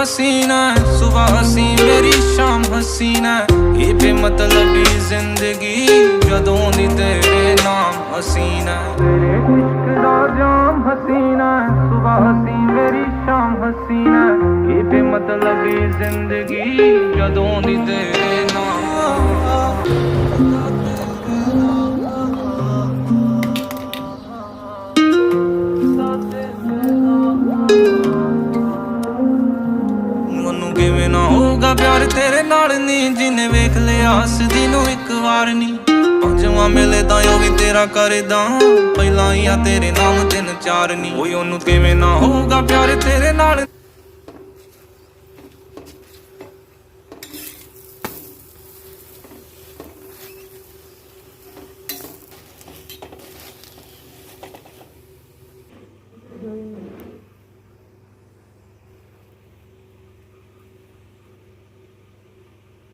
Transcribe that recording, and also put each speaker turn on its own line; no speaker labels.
हसीना है, सुबह हसी मेरी शाम हसीना है। ये बेमतलबी जिंदगी जदों दी तेरे नाम हसीना है। तेरे इश्क दा जाम हसीना है, सुबह हसी मेरी शाम हसीना है। ये बेमतलबी जिंदगी जदों दी तेरे नाम। ਕਿਵੇਂ ਨਾ ਹੋਊਗਾ ਪਿਆਰ ਤੇਰੇ ਨਾਲ ਨੀ, ਜਿਨੇ ਵੇਖ ਲਿਆ ਹੱਸਦੀ ਨੂੰ ਇੱਕ ਵਾਰ ਨੀ। ਪੰਜਵਾਂ ਮਿਲੇ ਤਾਂ ਉਹ ਵੀ ਤੇਰਾ ਕਰਦਾ, ਪਹਿਲਾਂ ਹੀ ਆ ਤੇਰੇ ਨਾਮ 3 4 ਨੀ। ਓਏ ਉਹਨੂੰ ਕਿਵੇਂ ਨਾ ਹੋਊਗਾ ਪਿਆਰ ਤੇਰੇ ਨਾਲ।